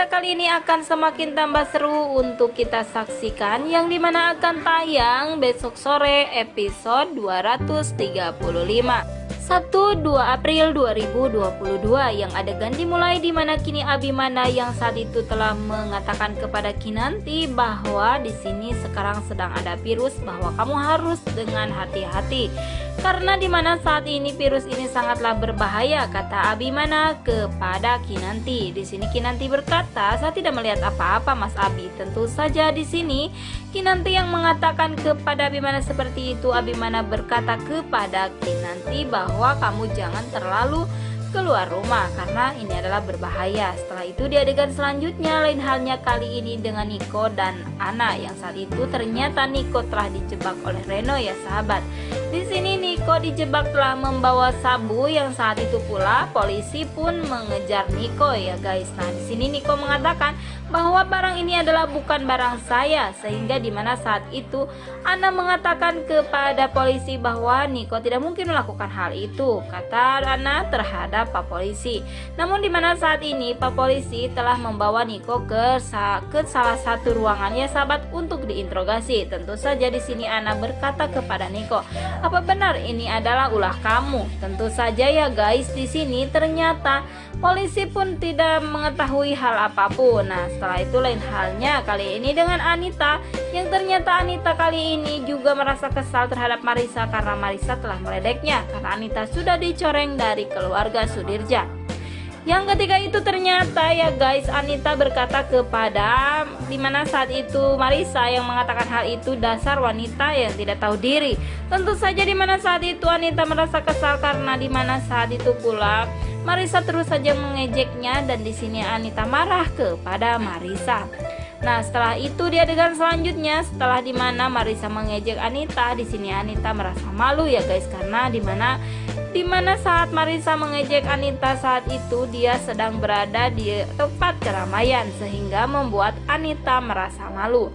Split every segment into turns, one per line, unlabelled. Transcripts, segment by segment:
cerita kali ini akan semakin tambah seru untuk kita saksikan, yang dimana akan tayang besok sore episode 235 Sabtu 2 April 2022, yang adegan dimulai dimana kini Abimana yang saat itu telah mengatakan kepada Kinanti bahwa di sini sekarang sedang ada virus, bahwa kamu harus dengan hati-hati karena dimana saat ini virus ini sangatlah berbahaya, kata Abimana kepada Kinanti. Di sini Kinanti berkata, saya tidak melihat apa-apa Mas Abi. Tentu saja di sini Kinanti yang mengatakan kepada Abimana seperti itu. Abimana berkata kepada Kinanti bahwa kamu jangan terlalu keluar rumah karena ini adalah berbahaya. Setelah itu di adegan selanjutnya, lain halnya kali ini dengan Niko dan Ana, yang saat itu ternyata Niko telah dijebak oleh Reno ya sahabat. Di sini Niko dijebak telah membawa sabu, yang saat itu pula polisi pun mengejar Niko ya guys. Nah di sini Niko mengatakan bahwa barang ini adalah bukan barang saya, sehingga dimana saat itu Ana mengatakan kepada polisi bahwa Niko tidak mungkin melakukan hal itu, kata Ana terhadap Pak Polisi. Namun dimana saat ini Pak Polisi telah membawa Niko ke salah satu ruangan ya sahabat untuk diinterogasi. Tentu saja di sini Ana berkata kepada Niko, apa benar ini adalah ulah kamu? Tentu saja ya guys, di sini ternyata polisi pun tidak mengetahui hal apapun. Nah setelah itu lain halnya kali ini dengan Anita, yang ternyata Anita kali ini juga merasa kesal terhadap Marissa karena Marissa telah meledeknya, karena Anita sudah dicoreng dari keluarga Sudirja. Yang ketika itu ternyata ya guys, Anita berkata kepada dimana saat itu Marissa yang mengatakan hal itu, dasar wanita yang tidak tahu diri. Tentu saja dimana saat itu Anita merasa kesal karena dimana saat itu pula Marissa terus saja mengejeknya, dan di sini Anita marah kepada Marissa. Nah setelah itu di adegan selanjutnya, setelah dimana Marissa mengejek Anita, di sini Anita merasa malu ya guys, karena dimana saat Marissa mengejek Anita saat itu dia sedang berada di tempat keramaian, sehingga membuat Anita merasa malu.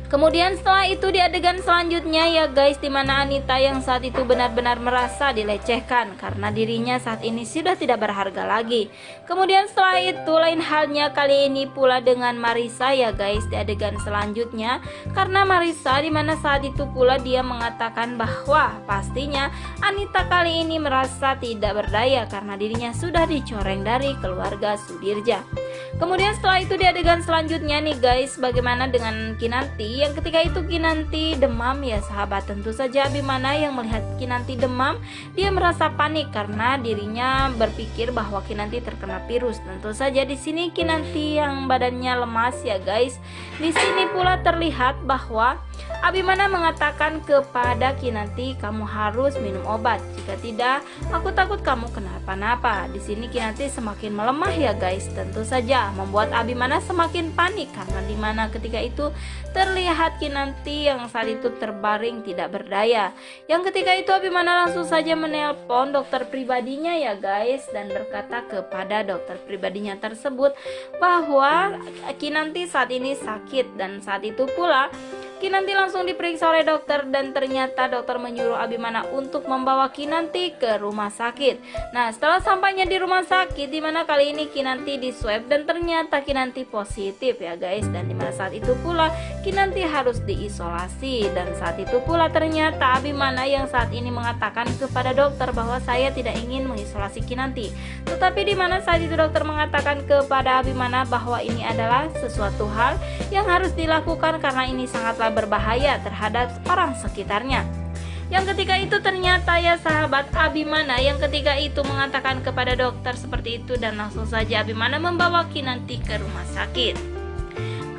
Kemudian setelah itu di adegan selanjutnya ya guys, dimana Anita yang saat itu benar-benar merasa dilecehkan karena dirinya saat ini sudah tidak berharga lagi. Kemudian setelah itu lain halnya kali ini pula dengan Marissa ya guys, di adegan selanjutnya, karena Marissa dimana saat itu pula dia mengatakan bahwa pastinya Anita kali ini merasa tidak berdaya karena dirinya sudah dicoreng dari keluarga Sudirja. Kemudian setelah itu di adegan selanjutnya nih guys, bagaimana dengan Kinanti, yang ketika itu Kinanti demam ya sahabat. Tentu saja Abimana yang melihat Kinanti demam, dia merasa panik karena dirinya berpikir bahwa Kinanti terkena virus. Tentu saja di sini Kinanti yang badannya lemas ya guys. Di sini pula terlihat bahwa Abimana mengatakan kepada Kinanti, kamu harus minum obat, jika tidak aku takut kamu kenapa-napa. Di sini Kinanti semakin melemah ya guys. Tentu saja membuat Abimana semakin panik karena dimana ketika itu terlihat Kinanti yang saat itu terbaring tidak berdaya. Yang ketika itu Abimana langsung saja menelpon dokter pribadinya ya guys, dan berkata kepada dokter pribadinya tersebut bahwa Kinanti saat ini sakit, dan saat itu pula Kinanti langsung diperiksa oleh dokter, dan ternyata dokter menyuruh Abimana untuk membawa Kinanti ke rumah sakit. Nah setelah sampainya di rumah sakit, dimana kali ini Kinanti di swab dan ternyata Kinanti positif ya guys, dan dimana saat itu pula Kinanti harus diisolasi. Dan saat itu pula ternyata Abimana yang saat ini mengatakan kepada dokter bahwa saya tidak ingin mengisolasi Kinanti, tetapi dimana saat itu dokter mengatakan kepada Abimana bahwa ini adalah sesuatu hal yang harus dilakukan karena ini sangatlah berbahaya terhadap orang sekitarnya. Yang ketika itu ternyata ya sahabat, Abimana yang ketika itu mengatakan kepada dokter seperti itu, dan langsung saja Abimana membawa Kinanti ke rumah sakit.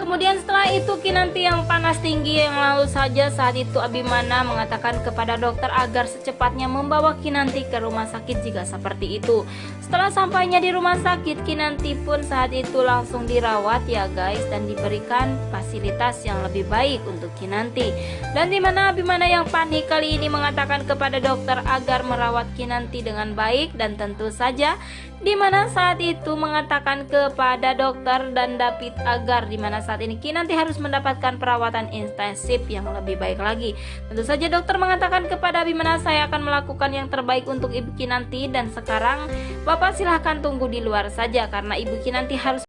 Kemudian setelah itu Kinanti yang panas tinggi, yang lalu saja saat itu Abimana mengatakan kepada dokter agar secepatnya membawa Kinanti ke rumah sakit jika seperti itu. Setelah sampainya di rumah sakit, Kinanti pun saat itu langsung dirawat ya guys, dan diberikan fasilitas yang lebih baik untuk Kinanti. Dan dimana Abimana yang panik kali ini mengatakan kepada dokter agar merawat Kinanti dengan baik, dan tentu saja dimana saat itu mengatakan kepada dokter dan David agar dimana saat ini Kinanti harus mendapatkan perawatan intensif yang lebih baik lagi. Tentu saja dokter mengatakan kepada Abimana, saya akan melakukan yang terbaik untuk ibu Kinanti, dan sekarang Bapak silahkan tunggu di luar saja karena ibu Kinanti harus